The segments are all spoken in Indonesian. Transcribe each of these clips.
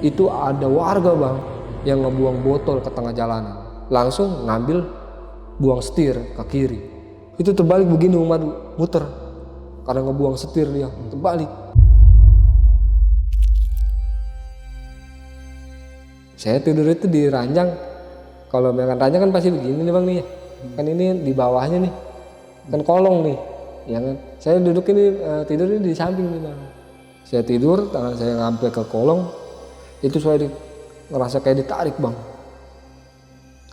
itu ada warga bang yang ngebuang botol ke tengah jalanan, langsung ngambil buang setir ke kiri. Itu terbalik begini Bang Badru, muter karena ngebuang setir dia terbalik. Saya tidur itu di ranjang. Kalau makan ranjang kan pasti begini nih bang nih, kan ini di bawahnya nih, kan kolong nih, ya kan. Saya duduk ini tidur ini di samping nih bang. Saya tidur, tangan saya ngampe ke kolong, itu saya ngerasa kayak ditarik bang.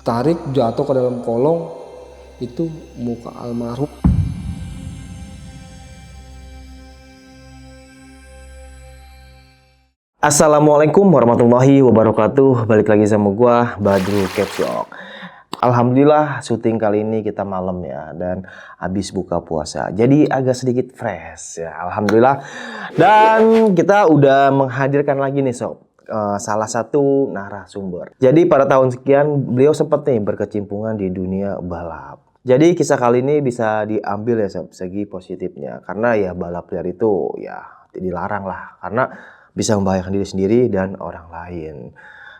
Tarik jatuh ke dalam kolong, itu muka almarhum. Assalamualaikum warahmatullahi wabarakatuh. Balik lagi sama gua Badru Capslock. Alhamdulillah syuting kali ini kita malam ya, dan habis buka puasa, jadi agak sedikit fresh ya, alhamdulillah. Dan kita udah menghadirkan lagi nih sob, salah satu narasumber. Jadi pada tahun sekian beliau sempat nih berkecimpungan di dunia balap. Jadi kisah kali ini bisa diambil ya sob, segi positifnya, karena ya balap liar itu ya dilarang lah, karena bisa membahayakan diri sendiri dan orang lain.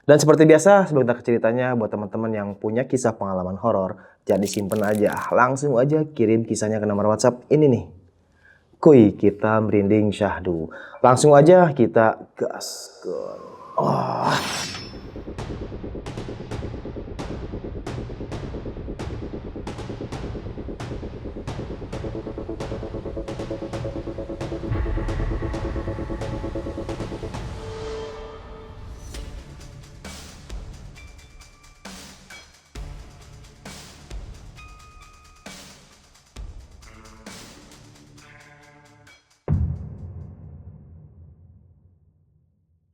Dan seperti biasa, sebelum kita ke ceritanya, buat teman-teman yang punya kisah pengalaman horor, jangan disimpan aja, langsung aja kirim kisahnya ke nomor WhatsApp ini nih. Kuy, kita merinding syahdu. Langsung aja kita gaskan.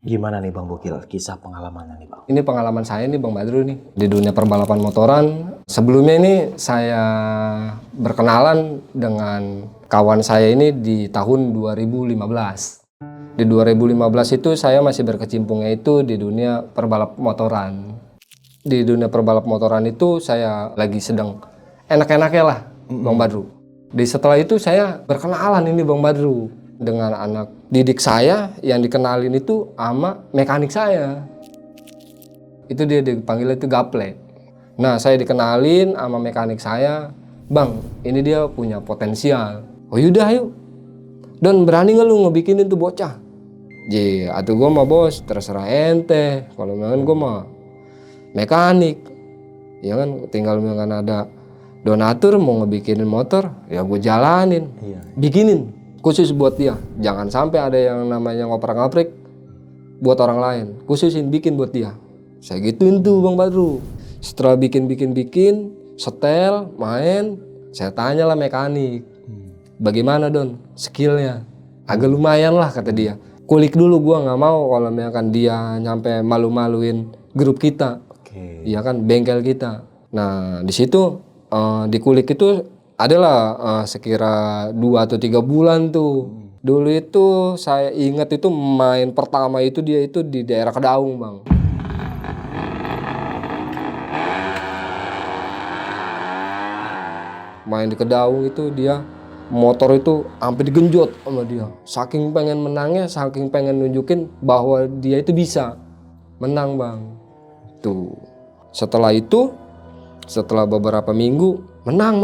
Gimana nih Bang Bokil, kisah pengalamannya nih Bang? Ini pengalaman saya nih Bang Badru nih, di dunia perbalapan motoran. Sebelumnya ini saya berkenalan dengan kawan saya ini di tahun 2015. Di 2015 itu saya masih berkecimpungnya itu di dunia perbalap motoran. Di dunia perbalap motoran itu saya lagi sedang enak-enaknya lah Bang Badru. Setelah itu saya berkenalan ini Bang Badru dengan anak didik saya yang dikenalin itu sama mekanik saya. Itu dia dipanggil itu Gaple. Nah, saya dikenalin sama mekanik saya, "Bang, ini dia punya potensial." "Oh yaudah ayo. Dan berani nggak lu ngebikinin tuh bocah?" Atuh gue mah bos, terserah ente. Kalau memang gue mah mekanik, ya kan, tinggal memang ada donatur mau ngebikinin motor, ya gue jalanin, bikinin khusus buat dia. Jangan sampai ada yang namanya ngoprak-ngaprik buat orang lain, khususin bikin buat dia. Saya gituin tuh Bang Badru. Setelah bikin, setel, main, saya tanya lah mekanik, "Bagaimana Don skillnya?" "Agak lumayan lah," kata dia. "Kulik dulu, gua nggak mau kalau misalkan dia nyampe malu-maluin grup kita, iya kan, bengkel kita." Nah di situ dikulik itu adalah sekira 2 atau 3 bulan tuh. Dulu itu saya ingat itu main pertama itu dia itu di daerah Kedaung Bang. Main di Kedaung itu dia motor itu sampai digenjot sama dia. Saking pengen menangnya, saking pengen nunjukin bahwa dia itu bisa menang Bang. Tuh. Setelah itu, setelah beberapa minggu, menang.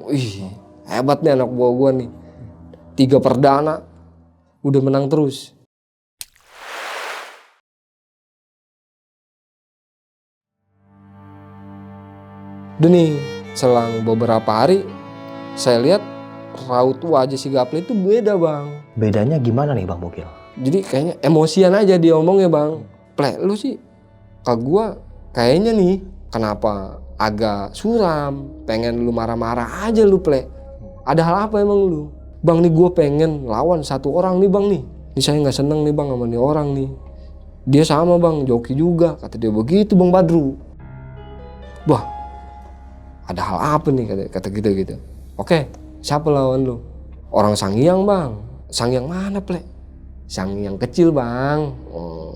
Wih, hebat nih anak buah gua nih. 3 perdana udah menang terus. Udah nih, selang beberapa hari saya lihat raut wajah si Gaple itu beda Bang. Bedanya gimana nih Bang Bokil? Jadi kayaknya emosian aja dia omongnya Bang. "Ple, lu sih ke gua kayaknya nih kenapa agak suram, pengen lu marah-marah aja lu Ple. Ada hal apa emang lu?" "Bang nih gue pengen lawan satu orang nih Bang nih. Ini saya nggak seneng nih Bang sama nih orang nih. Dia sama Bang, joki juga," kata dia begitu Bang Badru. "Wah, ada hal apa nih?" kata gitu. "Oke, siapa lawan lu?" "Orang Sangiang Bang." "Sangiang mana Ple?" "Sangiang kecil Bang." "Oh,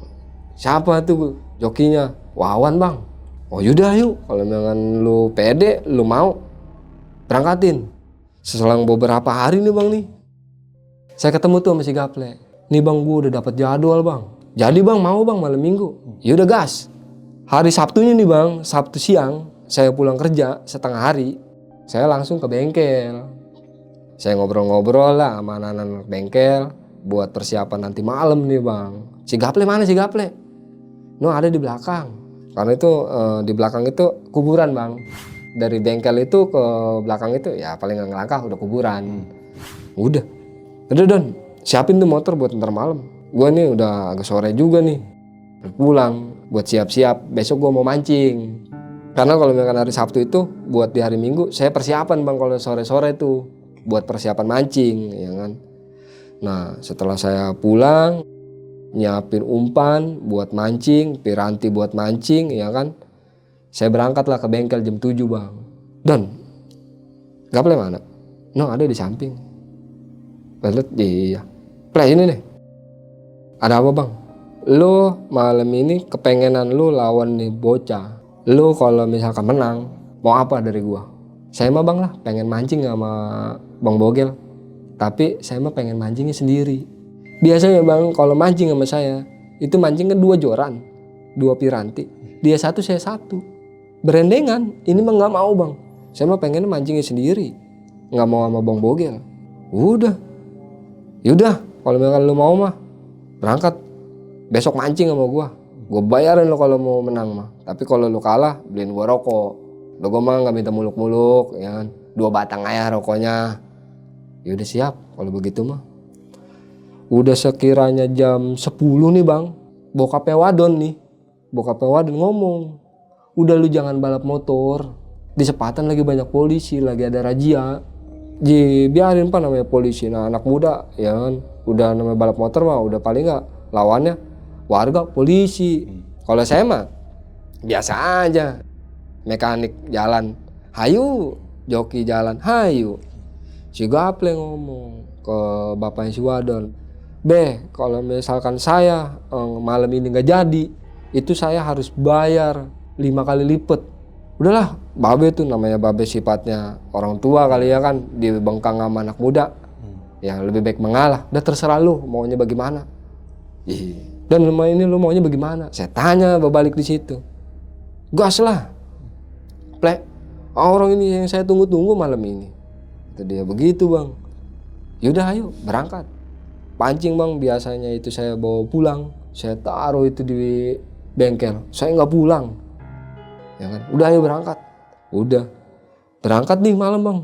siapa tuh jokinya?" "Wawan Bang." "Oh yaudah yuk, kalau memang lu pede, lu mau, berangkatin." Seselang beberapa hari nih Bang nih, saya ketemu tuh sama si Gaple. "Nih Bang, gue udah dapat jadwal Bang. Jadi bang, mau bang malam minggu. Ya udah gas. Hari Sabtunya nih bang, Sabtu siang, saya pulang kerja setengah hari, saya langsung ke bengkel. Saya ngobrol-ngobrol lah sama anak-anak bengkel buat persiapan nanti malam nih bang. Si Gaple mana si Gaple? No, ada di belakang. Karena itu di belakang itu kuburan bang. Dari bengkel itu ke belakang itu ya paling nggak ngelangkah udah kuburan. Udah Don, siapin tuh motor buat ntar malam. Gua nih udah agak sore juga nih, pulang buat siap-siap. Besok gua mau mancing. Karena kalau misalkan hari Sabtu itu buat di hari Minggu saya persiapan bang kalau sore-sore tuh buat persiapan mancing, ya kan. Nah setelah saya pulang nyiapin umpan buat mancing, piranti buat mancing, ya kan. Saya berangkatlah ke bengkel jam 7 bang. Don, Gaple mana? No, ada di samping. Lihat, iya. Play ini nih. Ada apa bang? Lo malam ini kepengenan lo lawan nih bocah. Lo kalau misalkan menang, mau apa dari gua? Saya mah bang lah, pengen mancing sama Bang Bogel. Tapi saya mah pengen mancingnya sendiri. Biasanya bang, kalau mancing sama saya, itu mancing kan 2 joran, 2 piranti. Dia 1, saya 1. Berendengan, ini mah nggak mau bang. Saya mah pengen mancingnya sendiri. Nggak mau sama Bang Bogel. Udah. Yaudah, kalau misalkan lo mau mah, berangkat. Besok mancing sama gua. Gua bayarin lo kalau mau menang mah. Tapi kalau lo kalah, beliin gua rokok. Lo gua mah nggak minta muluk-muluk, ya kan. 2 batang aja rokoknya. Ya udah siap kalau begitu mah. Udah sekiranya jam 10 nih bang, bokapnya Wadon ngomong, udah lu jangan balap motor, di Sepatan lagi banyak polisi, lagi ada razia. Biarin pak namanya polisi, nah anak muda ya kan, udah namanya balap motor mah udah paling nggak lawannya warga polisi. Kalau saya mah biasa aja, mekanik jalan, hayu, joki jalan, hayu. Si Gaple ngomong ke bapaknya si Wadon, kalau misalkan saya malam ini nggak jadi, itu saya harus bayar 5 kali lipat. Udahlah, babe tuh namanya babe sifatnya orang tua kali ya kan, dibengkang sama anak muda. Ya lebih baik mengalah. Udah terserah lu maunya bagaimana. Dan rumah ini lu maunya bagaimana? Saya tanya berbalik di situ. Gas lah. Plek, orang ini yang saya tunggu-tunggu malam ini. Itu dia begitu bang. Yaudah ayo berangkat. Pancing bang, biasanya itu saya bawa pulang, saya taruh itu di bengkel. Saya nggak pulang, ya kan? Udah ayo berangkat. Udah berangkat nih malam bang.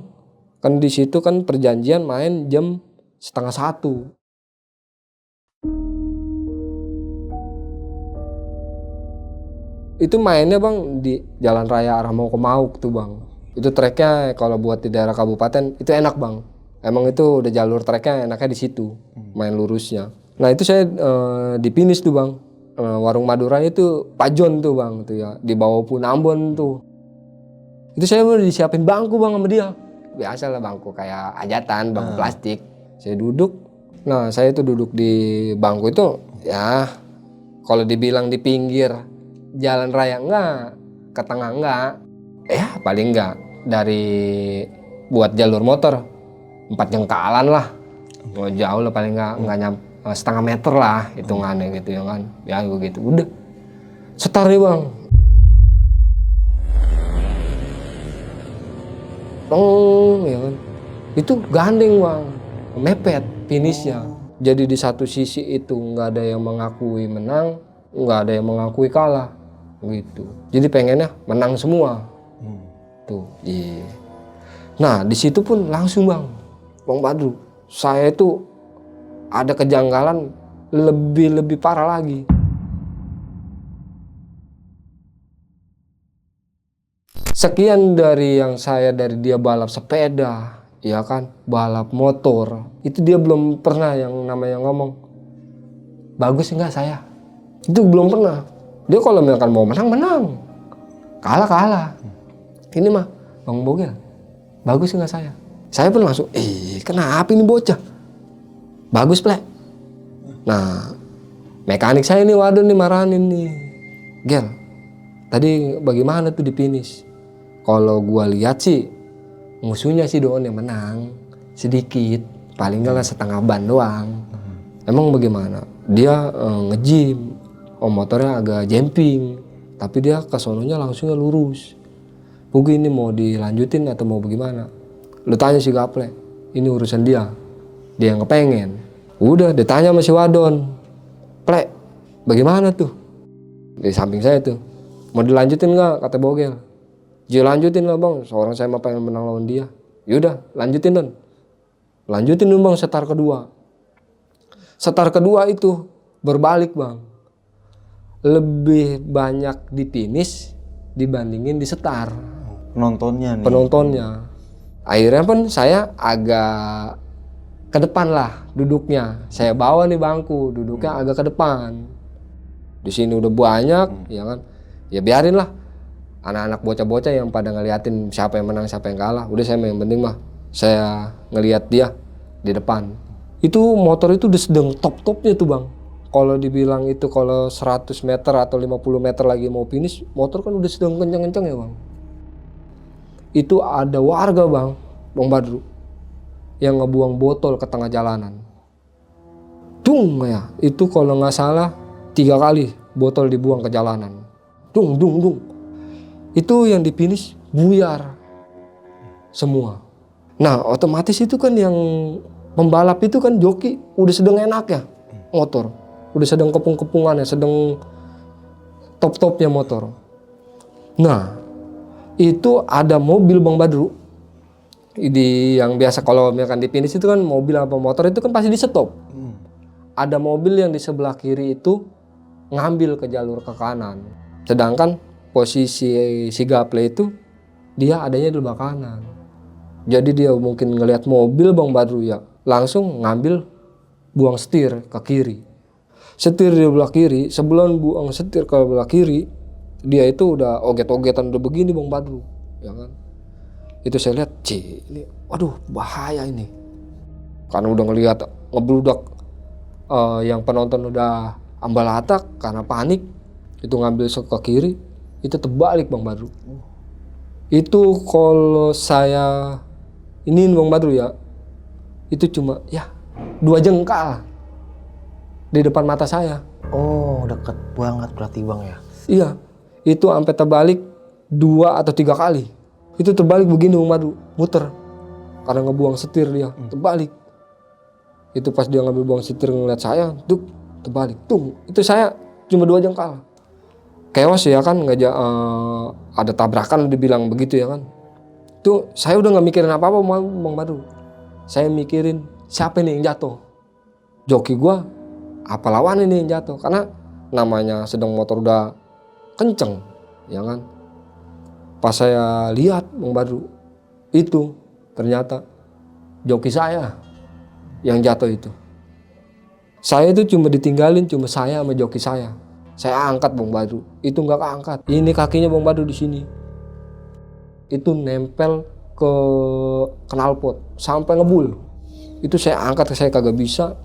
Kan di situ kan perjanjian main jam 12:30. Itu mainnya bang di Jalan Raya arah mau ke Mauk tuh bang. Itu treknya kalau buat di daerah kabupaten itu enak bang. Emang itu udah jalur treknya enaknya di situ, main lurusnya. Nah itu saya di finish tuh bang, warung Madura itu Pak John tuh bang, tuh ya di bawah pun Ambon tuh. Itu saya udah disiapin bangku bang sama dia, biasa lah bangku kayak ajatan, bangku plastik. Saya duduk, nah saya tuh duduk di bangku itu ya, kalau dibilang di pinggir jalan raya enggak, ke tengah enggak, ya paling enggak dari buat jalur motor 4 jengkalan lah, nggak jauh lah paling nggak nyampe setengah meter lah hitungannya gitu ya kan, ya gitu. Udah setar nih bang, ya kan, itu gandeng bang, mepet finishnya. Jadi di satu sisi itu nggak ada yang mengakui menang, nggak ada yang mengakui kalah, gitu. Jadi pengennya menang semua, tuh. Iya. Nah di situ pun langsung bang. Bang Badru, saya itu ada kejanggalan lebih parah lagi. Sekian dari yang dari dia balap sepeda, ya kan, balap motor, itu dia belum pernah yang namanya ngomong, bagus nggak saya? Itu belum pernah. Dia kalau misalkan mau menang, kalah. Ini mah, Bang Bogel, bagus nggak saya? Saya pun langsung, kenapa ini bocah? Bagus plek. Nah, mekanik saya nih Wadon nih marahin nih. Gel, tadi bagaimana tuh di finish? Kalau gua lihat sih, musuhnya sih Doon yang menang. Sedikit, paling nggak setengah ban doang. Emang bagaimana? dia nge-gym. Om motornya agak jemping, tapi dia ke sononya langsungnya lurus. Pugi ini mau dilanjutin atau mau bagaimana? Lu tanya si Gaple, ini urusan dia yang kepengen. Udah ditanya sama si Wadon, Ple, bagaimana tuh? Di samping saya tuh, mau dilanjutin nggak? Kata Bogel. Ji lanjutin lah bang, seorang saya mah pengen menang lawan dia. Yaudah lanjutin Don. Lanjutin dong bang setar kedua. Setar kedua itu berbalik bang. Lebih banyak di finish dibandingin di setar. Penontonnya nih. Penontonnya. Akhirnya pun saya agak ke depan lah duduknya. Saya bawa nih bangku, duduknya agak ke depan. Di sini udah banyak, ya kan. Ya biarin lah. Anak-anak bocah-bocah yang pada ngeliatin siapa yang menang, siapa yang kalah. Udah saya yang penting mah saya ngeliat dia di depan. Itu motor itu udah sedang top-topnya tuh bang. Kalau dibilang itu kalau 100 meter atau 50 meter lagi mau finish, motor kan udah sedang kenceng-kenceng ya bang. Itu ada warga bang Badru, yang ngebuang botol ke tengah jalanan. Dung ya, itu kalau nggak salah 3 kali botol dibuang ke jalanan. Dung. Itu yang di finish buyar semua. Nah otomatis itu kan yang pembalap itu kan joki udah sedang enak ya motor. Udah sedang kepung-kepungannya, sedang top-topnya motor. Nah, itu ada mobil Bang Badru. Yang biasa kalau misalkan di finish itu kan mobil apa motor itu kan pasti di stop. Ada mobil yang di sebelah kiri itu ngambil ke jalur ke kanan. Sedangkan posisi si Gaple itu dia adanya di sebelah kanan. Jadi dia mungkin ngelihat mobil Bang Badru ya, langsung ngambil buang setir ke kiri. Setir di belah kiri, sebelum buang setir ke belah kiri, dia itu udah oget-ogetan udah begini Bang Badru, ya kan? Itu saya lihat, ini, waduh bahaya ini. Karena udah ngelihat ngebludak, yang penonton udah ambal atak karena panik, itu ngambil ke kiri, itu terbalik Bang Badru. Itu kalau saya iniin Bang Badru ya, itu cuma ya 2 jengkal di depan mata saya. Oh, deket banget berarti bang ya? Iya, itu sampai terbalik 2 atau 3 kali. Itu terbalik begini Bang Badru, muter. Karena ngebuang setir dia, terbalik. Itu pas dia ngambil buang setir ngeliat saya, duk, terbalik. Tung, itu saya cuma 2 jengkal. Chaos ya kan, ada tabrakan dibilang begitu ya kan. Tuh, saya udah gak mikirin apa-apa Bang Badru. Saya mikirin siapa nih yang jatuh. Joki gua apa lawan ini yang jatuh, karena namanya sedang motor udah kenceng ya kan. Pas saya lihat Bang Badru, itu ternyata joki saya yang jatuh itu. Saya itu cuma ditinggalin cuma saya sama joki saya angkat Bang Badru, itu nggak keangkat. Ini kakinya Bang Badru di sini itu nempel ke knalpot sampai ngebul. Itu saya angkat, saya kagak bisa.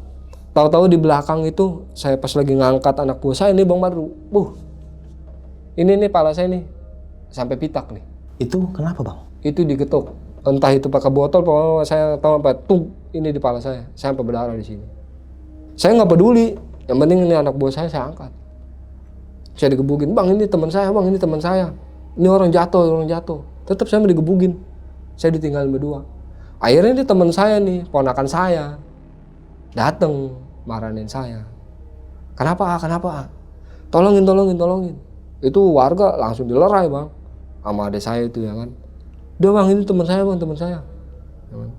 Tahu-tahu di belakang itu saya pas lagi ngangkat anak buah saya nih Bang Badru. Ini nih pala saya nih sampai pitak nih. Itu kenapa bang? Itu digetok. Entah itu pakai botol, pokoknya saya tahu apa. Ini di pala saya sampai berdarah di sini. Saya nggak peduli. Yang penting ini anak buah saya angkat. Saya digebukin, bang ini teman saya, bang ini teman saya. Ini orang jatuh. Tetap saya digebukin. Saya ditinggalin berdua. Akhirnya ini teman saya nih, ponakan saya, dateng marahin saya. Kenapa? Tolongin. Itu warga langsung dilerai bang, sama adik saya itu ya kan. Udah bang ini teman saya. Ya kan?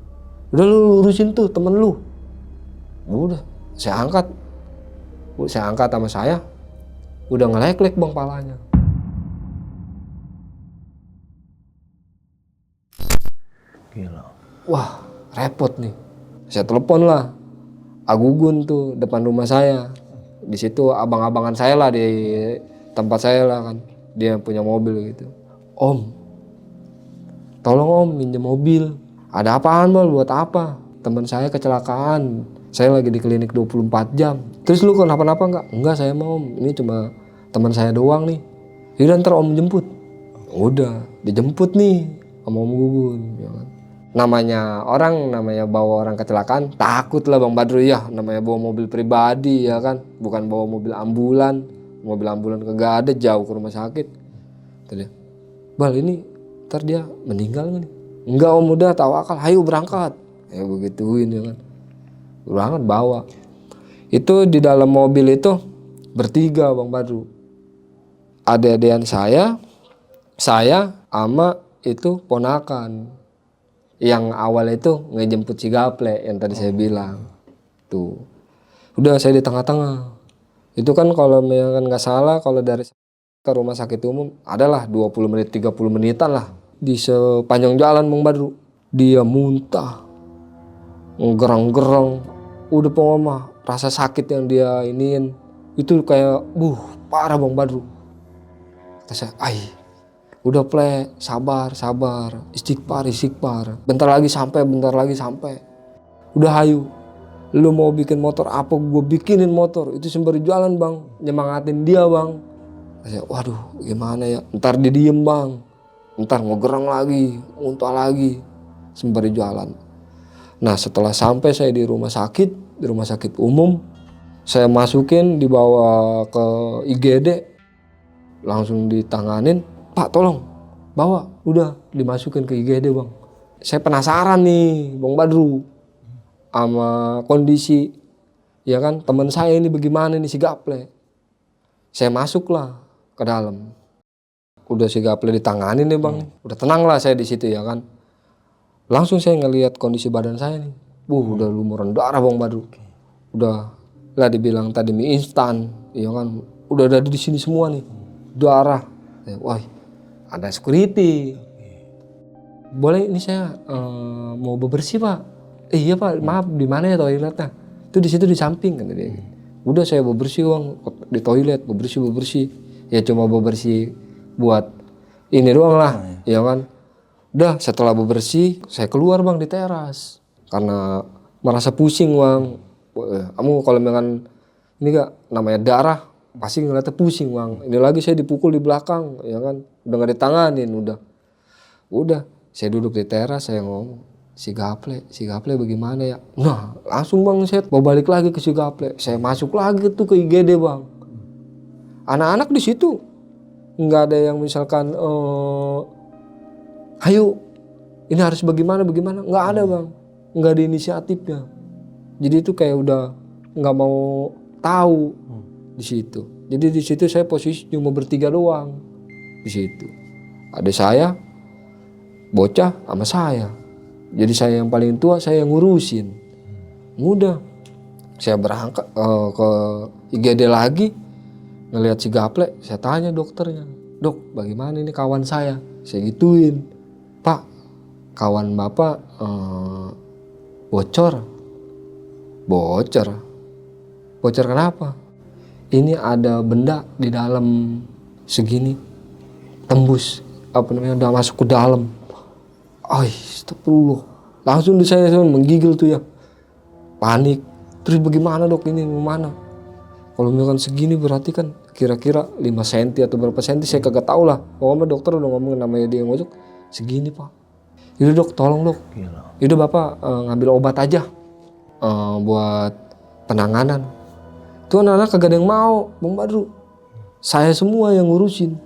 Udah lu urusin tuh temen lu. Udah, saya angkat sama saya. Udah ngelek-lek bang palanya. Gila. Wah repot nih. Saya telepon lah Agugun tuh depan rumah saya. Di situ abang-abangan saya lah di tempat saya lah kan. Dia punya mobil gitu. Om, tolong om minjem mobil. Ada apaan bal? Buat apa? Teman saya kecelakaan. Saya lagi di klinik 24 jam. Terus lu kenapa-napa enggak? Enggak saya mau om. Ini cuma teman saya doang nih. Yaudah ntar om jemput. Udah dijemput nih sama Om Gugun. Ya kan? Namanya bawa orang kecelakaan, takut lah Bang Badru ya. Namanya bawa mobil pribadi ya kan, bukan bawa mobil ambulan. Mobil ambulan kagak ada, jauh ke rumah sakit. Tadi, Bal ini ntar dia meninggal nggak nih? Enggak om, udah tawakal, ayo berangkat. Ya begituin ya kan. Berangkat bawa. Itu di dalam mobil itu bertiga Bang Badru. Adik-adikan saya sama itu ponakan. Yang awal itu ngejemput si Gaple yang tadi saya bilang. Tuh. Udah saya di tengah-tengah. Itu kan kalau misalkan nggak salah, kalau dari ke rumah sakit umum adalah 20 menit 30 menitan lah. Di sepanjang jalan Bang Badru. Dia muntah. Gerang-gerang. Udah pengomah. Rasa sakit yang dia iniin. Itu kayak parah Bang Badru. Kata saya, udah play, sabar, istighfar. Bentar lagi sampai. Udah hayu. Lu mau bikin motor apa, gue bikinin motor. Itu sembari jalan Bang, nyemangatin dia Bang. Saya, waduh gimana ya, ntar dia diem Bang. Ntar ngegerang lagi, muntah lagi. Sembari jalan. Nah setelah sampai saya di rumah sakit umum. Saya masukin, dibawa ke IGD. Langsung ditanganin. Pak tolong bawa, udah dimasukin ke IGD Bang. Saya penasaran nih Bang Badru sama kondisi ya kan teman saya ini bagaimana nih si Gaple. Saya masuklah ke dalam. Udah si Gaple ditanganin nih Bang. Udah tenang lah saya di situ ya kan. Langsung saya ngelihat kondisi badan saya nih. Udah lumuran darah Bang Badru. Udah lah dibilang tadi mie instan ya kan. Udah ada di sini semua nih. Darah. Wah, ada security. Boleh ini saya mau bebersih Pak. Iya Pak, maaf di mana ya toiletnya? Itu di situ di samping kan dia. Udah saya bebersih Bang di toilet, bebersih. Ya cuma bebersih buat ini doang lah, ya kan. Udah setelah bebersih, saya keluar Bang di teras karena merasa pusing Bang. Kamu kalau misalkan ini gak namanya darah pasti ngeliatnya pusing Bang. Ini lagi saya dipukul di belakang ya kan. Udah gak ditanganin udah saya duduk di teras, saya ngomong si Gaple bagaimana ya. Nah langsung Bang saya mau balik lagi ke si Gaple. Saya masuk lagi tuh ke IGD Bang. Anak-anak di situ nggak ada yang misalkan ayo ini harus bagaimana nggak ada Bang. Nggak ada inisiatifnya. Jadi itu kayak udah nggak mau tahu di situ. Jadi di situ saya posisi cuma bertiga doang di situ. Ada saya, bocah sama saya. Jadi saya yang paling tua, saya yang ngurusin. Mudah. Saya berangkat ke IGD lagi, ngelihat si Gaple, saya tanya dokternya, dok bagaimana ini kawan saya? Saya gituin, Pak, kawan bapak bocor kenapa? Ini ada benda di dalam segini, tembus udah masuk ke dalam. Astagfirullah. Langsung saya menggigil tuh ya. Panik. Terus bagaimana dok ini mana? Kalau misalkan segini berarti kan kira-kira 5 cm atau berapa senti saya kagak tahu lah. Pokoknya dokter udah ngomong namanya dia yang ngojok segini Pak. Yaudah dok, tolong dok. Yaudah bapak ngambil obat aja buat penanganan. Tuh anak-anak kagak ada yang mau, Bang Badru. Saya semua yang ngurusin.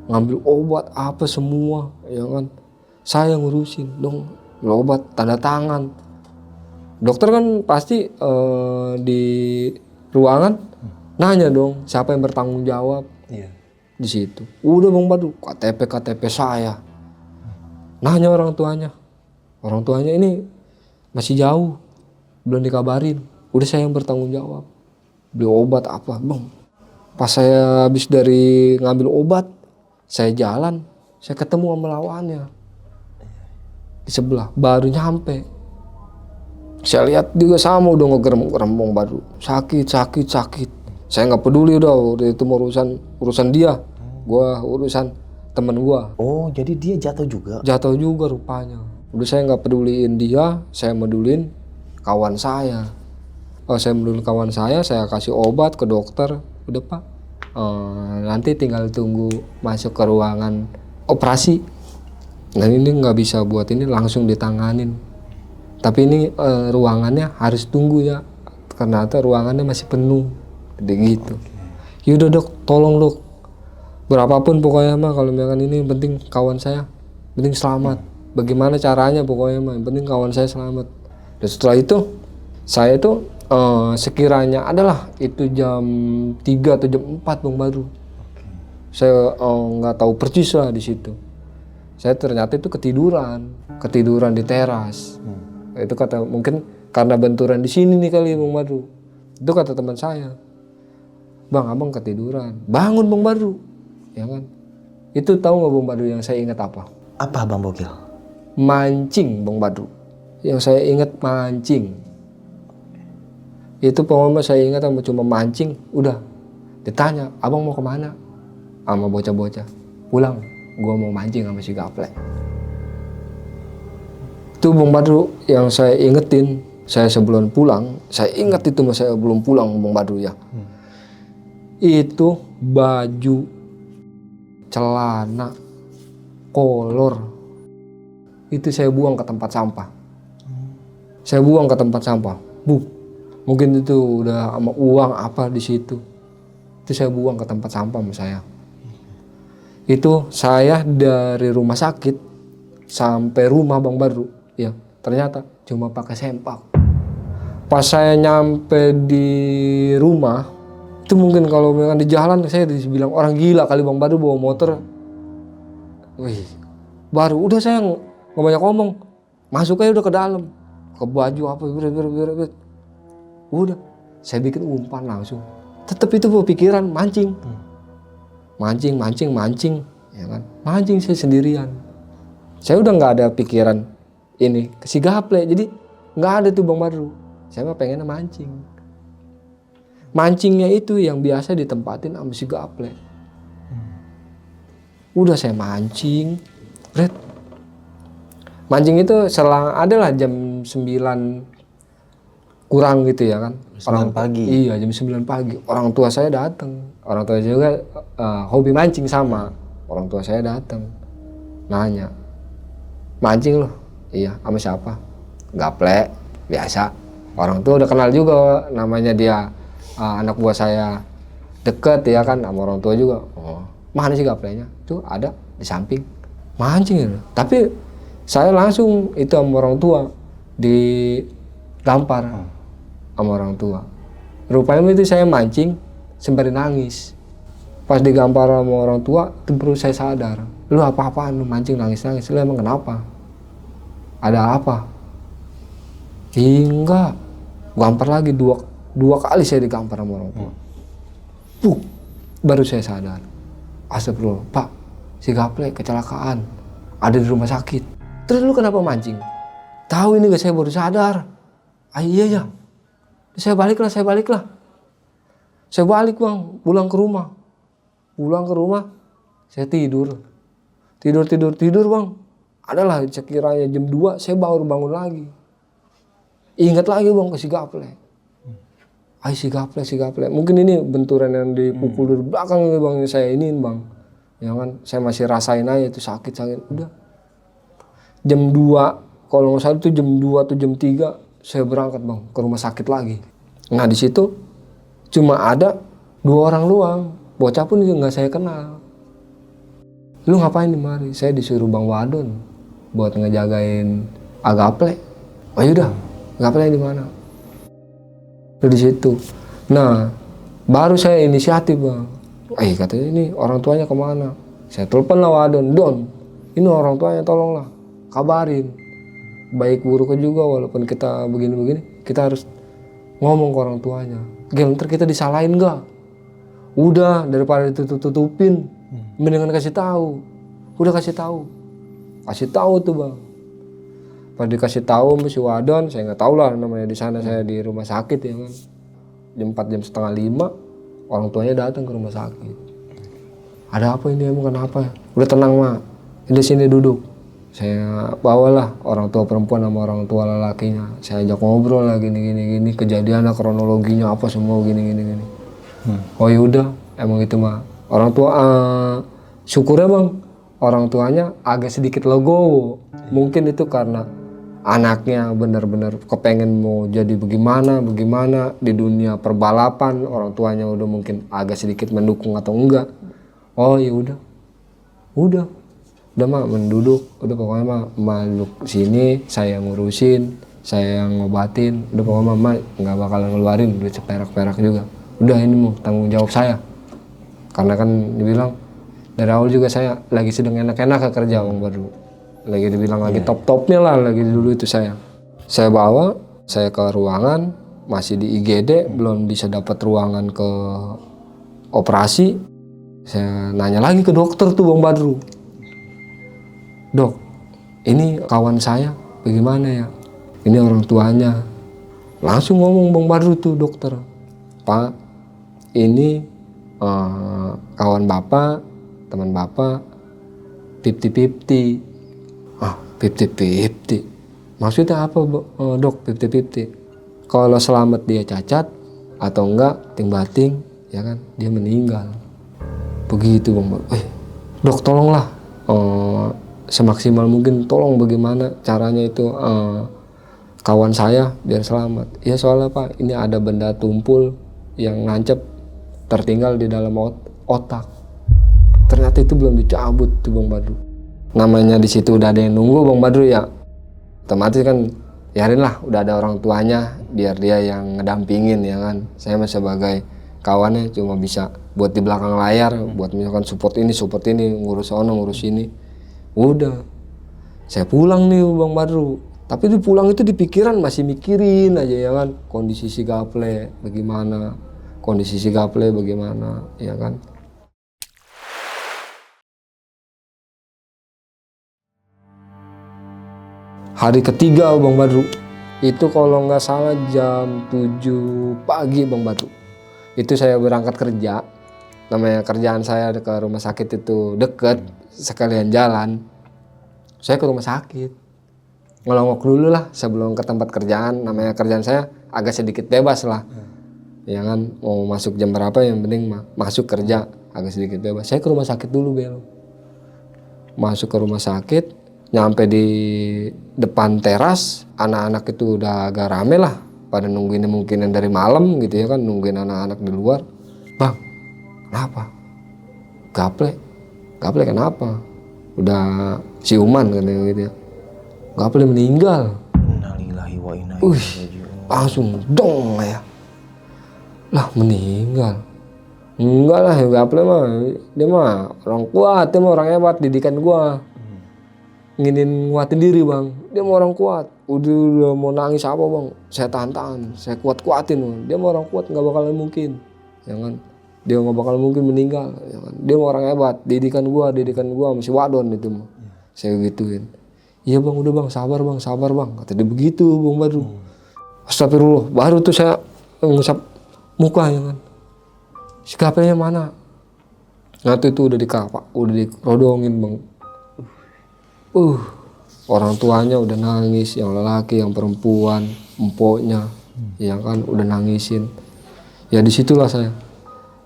Ngambil obat apa semua, ya kan. Saya ngurusin dong, obat tanda tangan. Dokter kan pasti di ruangan nanya dong siapa yang bertanggung jawab di situ. Udah Bang Badru, KTP saya. Nanya orang tuanya ini masih jauh, belum dikabarin. Udah saya yang bertanggung jawab. Beli obat apa Bang? Pas saya habis dari ngambil obat, saya jalan, saya ketemu sama lawannya di sebelah, baru nyampe. Saya lihat juga sama udah ngegerem baru sakit. Saya nggak peduli udah itu urusan dia, gua urusan temen gua. Oh jadi dia jatuh juga? Jatuh juga rupanya. Udah saya nggak peduliin dia, saya medulin kawan saya. Saya kasih obat ke dokter. Udah Pak, nanti tinggal tunggu masuk ke ruangan operasi. Dan ini nggak bisa buat ini langsung ditanganin. Tapi ini ruangannya harus tunggu ya. Ternyata ruangannya masih penuh. Jadi gitu. Yaudah dok, tolong dok. Berapapun pokoknya mah kalau misalkan ini yang penting kawan saya, penting selamat. Bagaimana caranya pokoknya mah, yang penting kawan saya selamat. Dan setelah itu saya itu sekiranya adalah itu jam 3 atau jam 4 Bang Badru. Saya nggak tahu persis lah di situ. Saya ternyata itu ketiduran di teras. Itu kata mungkin karena benturan di sini nih kali Bang Badru. Itu kata teman saya. Bang, abang ketiduran. Bangun Bang Badru. Ya kan? Itu tahu nggak Bang Badru yang saya ingat apa? Apa Bang Bokil? Mancing Bang Badru. Yang saya ingat mancing. Itu pokoknya saya ingat cuma mancing. Udah ditanya, abang mau kemana? Sama bocah-bocah. Pulang. Gua mau mancing sama si Gaplek. Itu Bang Badru yang saya ingetin. Saya sebelum pulang, saya ingat itu mas saya belum pulang Bang Badru ya. Itu baju, celana, kolor itu saya buang ke tempat sampah. Saya buang ke tempat sampah. Mungkin itu udah sama uang apa di situ. Itu saya buang ke tempat sampah sama saya. Itu saya dari rumah sakit sampai rumah Bang Badru, ya ternyata cuma pakai sempak. Pas saya nyampe di rumah, itu mungkin kalau memang di jalan saya dibilang orang gila kali Bang Badru bawa motor. Wih, baru udah saya nggak banyak ngomong, masuk aja udah ke dalam, ke baju apa, udah saya bikin umpan langsung. Tetap itu pikiran mancing, mancing, ya kan? Mancing saya sendirian. Saya udah nggak ada pikiran ini ke si Gaplek, jadi nggak ada tuh Bang Badru. Saya mah pengennya mancing. Mancingnya itu yang biasa ditempatin sama si Gaplek. Udah saya mancing, mancing itu selang adalah jam 9 kurang gitu ya kan. 9 pagi. Iya, jam 9 pagi. Orang tua saya datang. Orang tua saya juga hobi mancing sama. Orang tua saya datang. Nanya. Mancing loh? Iya, sama siapa? Gaplek, biasa. Orang tua udah kenal juga, namanya dia anak buah saya deket ya kan sama orang tua juga. Oh, mana sih Gapleknya? Tuh ada di samping. Mancing ya. Tapi saya langsung itu sama orang tua digampar sama orang tua. Rupanya itu saya mancing sembari nangis. Pas digampar sama orang tua, itu baru saya sadar. Lu apa-apaan lu mancing nangis-nangis? Lu emang kenapa? Ada apa? Enggak. Gampar lagi dua kali saya digampar sama orang tua. Baru saya sadar. Astagfirullah, Pak, si Gaplek kecelakaan. Ada di rumah sakit. Terus lu kenapa mancing? Tahu ini gak, saya baru sadar. Iya ya. Saya balik lah. Saya balik Bang, pulang ke rumah. Saya tidur Bang. Adalah sekiranya jam 2 saya baru bangun lagi. Ingat lagi Bang ke si Gaplek. Si Gaplek. Mungkin ini benturan yang dipukul dari belakang ini Bang, yang saya iniin Bang. Ya kan, saya masih rasain aja itu sakit. Udah. Jam 2, kalau nggak salah itu jam 2 atau jam 3 saya berangkat Bang ke rumah sakit lagi. Nah di situ cuma ada 2 orang doang. Bocah pun nggak saya kenal. Lu ngapain di mari? Saya disuruh Bang Wadon buat ngejagain Gaplek. Oh yaudah, Gaplek di mana? Di situ. Nah, baru saya inisiatif Bang. Katanya ini orang tuanya kemana? Saya telepon lah Wadon. Don, ini orang tuanya tolonglah kabarin. Baik buruknya juga walaupun kita begini-begini, kita harus ngomong ke orang tuanya. Ntar kita disalahin nggak? Udah, daripada ditutup-tutupin, mendingan kasih tahu. Udah kasih tahu tuh Bang. Pas dikasih tahu sama si Wadon, saya nggak tahu lah namanya di sana, saya di rumah sakit ya kan. Jam 4, jam setengah 5, orang tuanya datang ke rumah sakit. Ada apa ini, emang kenapa? Udah tenang Mak, di sini duduk. Saya bawalah orang tua perempuan sama orang tua lelakinya. Saya ajak ngobrol lah gini, kejadiannya, kronologinya apa semua gini. Oh yaudah, emang itu Mak. Orang tua syukurnya Bang, orang tuanya agak sedikit legowo. Mungkin itu karena anaknya benar-benar kepengen mau jadi bagaimana di dunia perbalapan, orang tuanya udah mungkin agak sedikit mendukung atau enggak. Oh ya udah mah menduduk, udah pokoknya mah maluk sini, saya ngurusin, saya ngobatin, udah pokoknya mama nggak bakal ngeluarin duit seperak-perak juga. Udah ini mau tanggung jawab saya. Karena kan dibilang dari awal juga saya lagi sedang enak-enak kerja Bang Badru. Lagi dibilang lagi top-topnya lah lagi dulu itu saya. Saya bawa, saya ke ruangan, masih di IGD, belum bisa dapat ruangan ke operasi. Saya nanya lagi ke dokter tuh Bang Badru. Dok, ini kawan saya bagaimana ya? Ini orang tuanya. Langsung ngomong Bang Badru tuh dokter. Pak, ini kawan bapak, teman bapak 50-50. 50-50. Maksudnya apa dok 50-50? Kalau selamat dia cacat atau enggak ting-bating, ya kan dia meninggal. Begitu Bang. Dok tolonglah semaksimal mungkin tolong bagaimana caranya itu kawan saya biar selamat. Ya soalnya Pak ini ada benda tumpul yang nancep tertinggal di dalam otak. Ternyata itu belum dicabut tuh Bang Badru. Namanya di situ udah ada yang nunggu Bang Badru ya. Otomatis kan biarin lah udah ada orang tuanya biar dia yang ngedampingin ya kan. Saya masih sebagai kawannya cuma bisa buat di belakang layar, buat misalkan support ini, ngurus ono, ngurus ini. Udah. Saya pulang nih Bang Badru. Tapi di pulang itu di pikiran masih mikirin aja ya kan. Kondisi si Gaple bagaimana, ya kan. Hari ketiga Bang Badru, itu kalau nggak salah jam 7 pagi Bang Badru. Itu saya berangkat kerja, namanya kerjaan saya ke rumah sakit itu deket, sekalian jalan. Saya ke rumah sakit, ngelongok dulu lah sebelum ke tempat kerjaan, namanya kerjaan saya agak sedikit bebas lah. Ya kan, mau masuk jam berapa yang penting masuk kerja agak sedikit bebas. Saya ke rumah sakit dulu Bel. Masuk ke rumah sakit, nyampe di depan teras, anak-anak itu udah agak rame lah. Pada nungguin mungkin yang dari malam gitu ya kan, nungguin anak-anak di luar. Bang, kenapa? Gaple kenapa? Udah siuman kan gitu ya. Gaple meninggal. Innalillahi wa inna ilaihi raji'un. Langsung dong ya. Lah meninggal. Enggak lah ya Gaple mah. Dia mah orang kuat, dia mah orang hebat didikan gua. Nginin nguatin diri Bang. Dia mah orang kuat. Udah mau nangis apa Bang? Saya tahan. Saya kuat-kuatin Bang. Dia mah orang kuat, enggak bakalan mungkin. Ya kan? Dia enggak bakal mungkin meninggal, ya kan? Dia mah orang hebat, didikan gua masih wadon itu mah. Saya gituin. Iya Bang, udah Bang, sabar Bang. Kata dia begitu Bang Badru. Astagfirullah, baru tuh saya ngusap muka ya kan. Si Gaplenya mana? Nah itu udah dirodongin Bang. Orang tuanya udah nangis, yang lelaki, yang perempuan, empoknya, ya kan udah nangisin. Ya disitulah saya.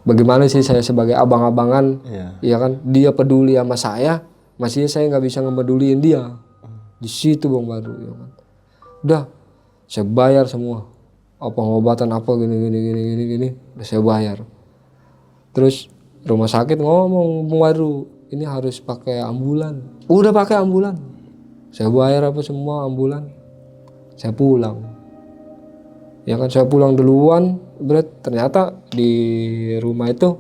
Bagaimana sih saya sebagai abang-abangan, ya kan dia peduli sama saya, masih saya nggak bisa ngepeduliin dia. Di situ Bang Badru, ya kan. Udah, saya bayar semua, apa pengobatan apa gini, udah saya bayar. Terus rumah sakit ngomong Bang Badru, ini harus pakai ambulan. Udah pakai ambulan. Saya bayar apa semua ambulan. Saya pulang. Ya kan saya pulang duluan, ternyata di rumah itu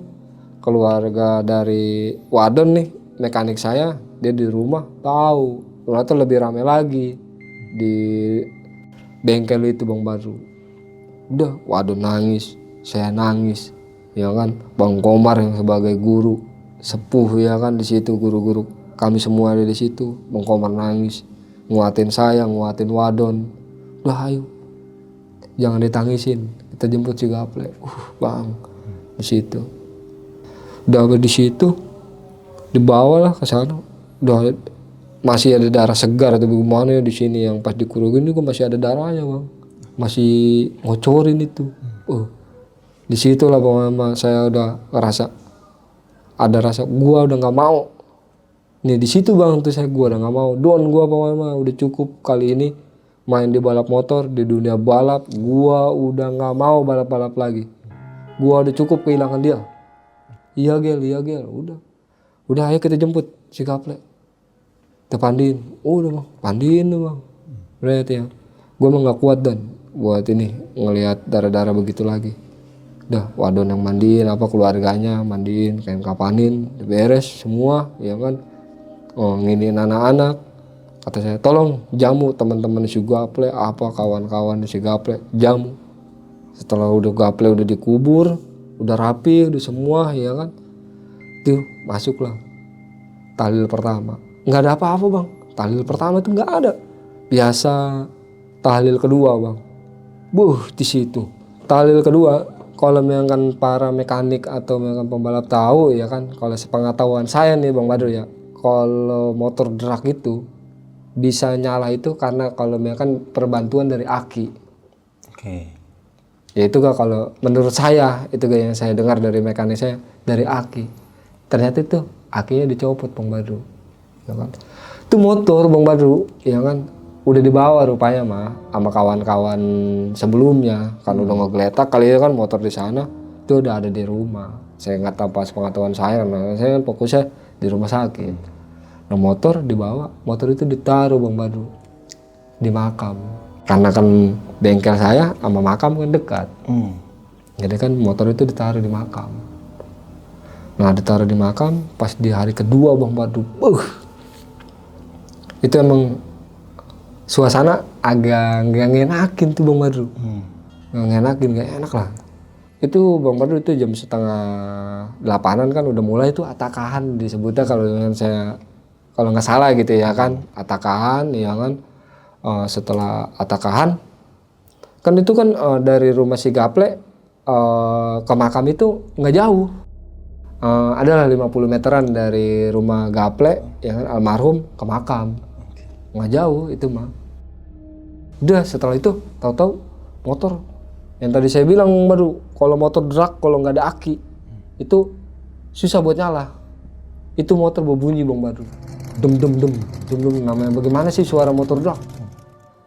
keluarga dari wadon nih, mekanik saya, dia di rumah tahu. Ternyata lebih ramai lagi di bengkel itu Bang Badru. Udah wadon nangis, saya nangis. Ya kan, Bang Komar yang sebagai guru sepuh ya kan di situ, guru-guru kami semua ada di situ. Bang Komar nangis, nguatin saya, nguatin wadon. Udah ayo, jangan ditangisin, kita jemput si Gaple. Bang, di situ. Udah di situ, dibawalah ke sana. Udah masih ada darah segar atau bagaimana ya di sini, yang pas dikurungin juga masih ada darahnya Bang, masih ngocorin itu. Di situ lah pokoknya saya udah ngerasa ada rasa gua udah nggak mau Nih di situ bang tuh gua udah nggak mau. Don gua pokoknya udah cukup kali ini main di balap motor, di dunia balap. Gua udah nggak mau balap-balap lagi. Gua udah cukup kehilangan dia. Iya gel, udah ayo kita jemput si Gaplek. Kita pandiin, udah bang, pandiin tuh bang. Berarti ya, gua mah nggak kuat dan buat ini ngelihat darah-darah begitu lagi. Udah, wadon yang mandiin, apa keluarganya mandiin, kain kapanin, beres semua, ya kan. Oh, nginiin anak-anak. Kata saya, tolong jamu teman-teman si Gaplek, apa kawan-kawan si Gaplek, jamu. Setelah udah Gaplek udah dikubur, udah rapi, udah semua, ya kan. Tuh, masuklah tahlil pertama. Nggak ada apa-apa bang. Tahlil pertama itu nggak ada. Biasa tahlil kedua bang. Di situ. Tahlil kedua, kalau misalkan para mekanik atau misalkan pembalap tahu ya kan, kalau sepengetahuan saya nih Bang Badru ya, kalau motor drag itu bisa nyala itu karena kalau misalkan perbantuan dari aki. Oke. Ya itu gak kalau menurut saya itu gak yang saya dengar dari mekanik saya dari aki. Ternyata itu akinya dicopot Bang Badru. Ya kan? Itu motor Bang Badru ya kan udah dibawa rupanya mah sama kawan-kawan sebelumnya kan udah ngegeletak kali ya kan motor di sana itu udah ada di rumah. Saya nggak tahu pas pengetahuan saya karena saya kan fokusnya di rumah sakit. Nah motor dibawa, motor itu ditaruh Bang Badru di makam. Karena kan bengkel saya sama makam kan dekat. Jadi kan motor itu ditaruh di makam. Nah ditaruh di makam pas di hari kedua Bang Badru. Itu emang suasana agak nggak ngenakin tuh Bang Badru. Nggak ngenakin, nggak enak lah. Itu Bang Badru itu jam 7:30 kan udah mulai tuh atakahan disebutnya kalau dengan saya kalau nggak salah gitu ya kan atakahan ya kan. Setelah atakahan kan itu kan dari rumah si Gaplek ke makam itu nggak jauh. Adalah 50 meteran dari rumah Gaplek ya kan almarhum ke makam. Nggak jauh itu mah. Udah setelah itu tahu-tahu motor yang tadi saya bilang baru kalau motor drag kalau nggak ada aki itu susah buat nyala. Itu motor berbunyi Bang Badru. Dem namanya bagaimana sih suara motor drag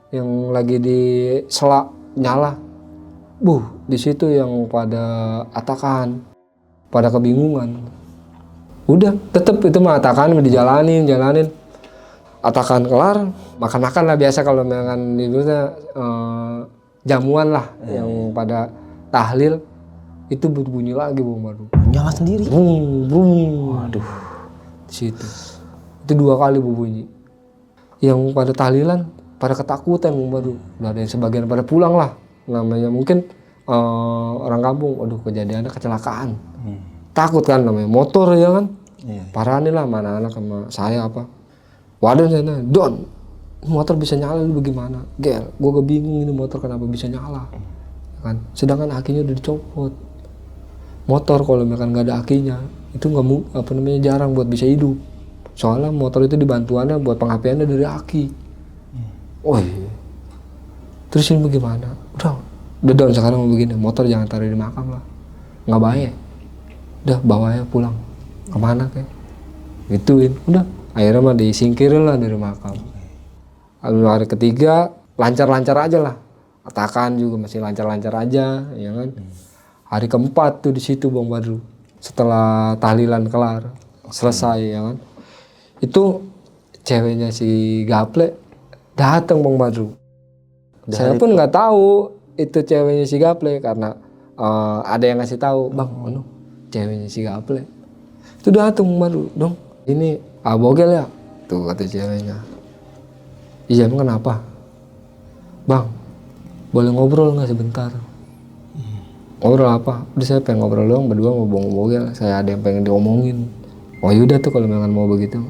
yang lagi di selak nyala. Di situ yang pada atakan, pada kebingungan. Udah tetep itu mah atakan dijalanin. Atakan kelar, makan lah biasa kalau makan di jamuan lah yang pada tahlil itu berbunyi lagi Bang Badru. Nyala sendiri. Waduh. Di situ. Itu 2 kali berbunyi. Yang pada tahlilan pada ketakutan Bang Badru. Udah ada yang sebagian pada pulang lah. Namanya mungkin orang kampung, waduh kejadiannya kecelakaan. Takut kan namanya motor ya kan. Parah nih lah mana anak sama saya apa. Waduh sana, Don, motor bisa nyala lu bagaimana? Gel, gue bingung ini motor kenapa bisa nyala, kan? Sedangkan akinya udah dicopot. Motor kalau misalkan nggak ada akinya, itu nggak jarang buat bisa hidup. Soalnya motor itu dibantuannya buat pengapiannya dari aki. Terus ini bagaimana? Udah Don sekarang mau begini, motor jangan taruh di makam lah, nggak baik. Udah bawa aja pulang, kemana kayak? Gituin, udah. Akhirnya mah disingkirin lah dari makam. Hari ketiga lancar-lancar aja lah. Atakan juga masih lancar-lancar aja, ya kan. Hari keempat tuh di situ Bang Badru. Setelah tahlilan kelar, selesai ya kan. Itu ceweknya si Gaplek datang Bang Badru. Saya pun nggak tahu itu ceweknya si Gaplek karena ada yang ngasih tahu, Bang, ceweknya si Gaplek. Itu datang Bang Badru, dong. Ini bogel ya? Tuh kata ceweknya. Iya emang kenapa? Bang, boleh ngobrol nggak sebentar? Ngobrol apa? Udah saya pengen ngobrol doang berdua mau bogel. Saya ada yang pengen diomongin. Oh yaudah tuh kalau memang mau begitu.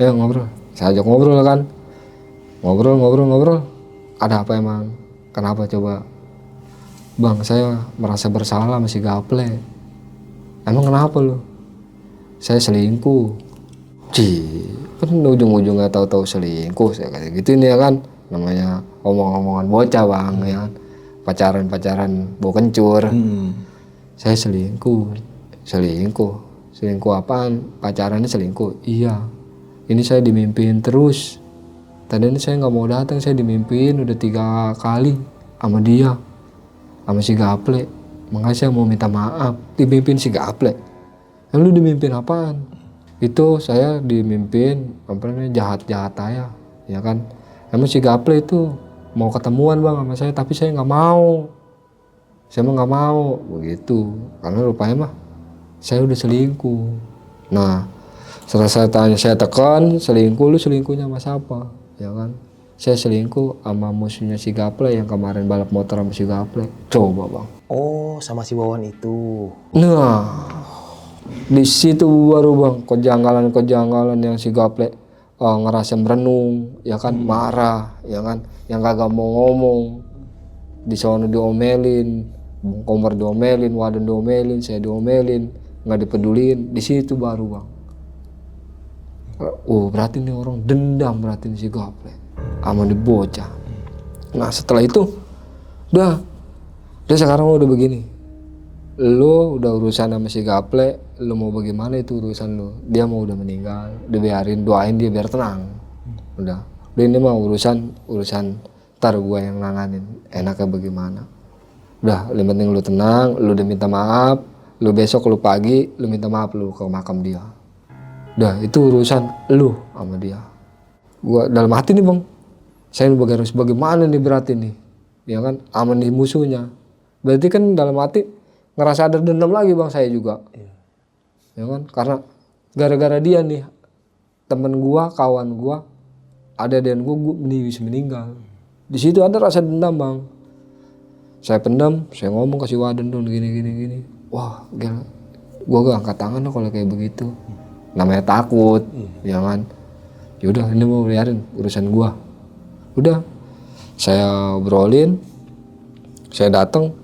Ayo ngobrol. Saya ajak ngobrol kan. Ngobrol. Ada apa emang? Kenapa coba? Bang, saya merasa bersalah sama si Gaplek. Emang kenapa lu? Saya selingkuh. Kan ujung-ujungnya tahu-tahu selingkuh saya kayak gitu ini ya kan namanya omong-omongan bocah Bang ya kan pacaran bau kencur. Saya selingkuh apaan pacarannya selingkuh iya Ini saya dimimpiin terus. Tadi ini saya nggak mau datang, saya dimimpiin udah 3 kali sama dia, sama si Gaple. Makanya saya mau minta maaf, dimimpin si Gaple. Lu dimimpin apaan? Itu saya dimimpin jahat-jahat aja, ya kan? Emang si Gaple itu mau ketemuan bang sama saya, tapi saya nggak mau. Saya mah nggak mau begitu, karena rupanya mah saya udah selingkuh. Nah, setelah saya tanya, saya tekan, selingkuh, lu selingkuhnya sama siapa? Ya kan? Saya selingkuh sama musuhnya si Gaple yang kemarin balap motor sama si Gaple. Coba bang. Oh, sama si Wawan itu. Nah, di situ baru bang kejanggalan yang si Gaple ngerasa merenung, ya kan, marah, ya kan, yang kagak mau ngomong, di sana diomelin, Bung Komar diomelin, Waden diomelin, saya diomelin, nggak dipedulin. Di situ baru bang, oh berarti ini orang dendam, berarti ini si Gaple sama di bocah. Nah setelah itu udah sekarang udah begini, lu udah urusan sama si Gaple, lu mau bagaimana itu urusan lu. Dia mau udah meninggal, dibiarin, doain dia biar tenang. Udah ini mah urusan ntar gua yang nanganin, enaknya bagaimana. Udah, yang penting lu tenang, lu udah minta maaf, lu besok lu pagi lu minta maaf lu ke makam dia. Udah, itu urusan lu sama dia. Gua dalam hati nih bang, saya harus bagaimana nih berarti nih, ya kan, aman nih musuhnya. Berarti kan dalam hati ngerasa ada dendam lagi bang saya juga, ya kan, karena gara-gara dia nih, temen gua, kawan gua, ada dan gua meninggal. Di situ ada rasa dendam bang. Saya pendam, saya ngomong ke si Waden tuh gini. Wah, gila. Gua gak angkat tangan loh kalau kayak begitu. Namanya takut, ya kan. Yaudah, ini mau biarin urusan gua. Udah, saya obrolin, saya datang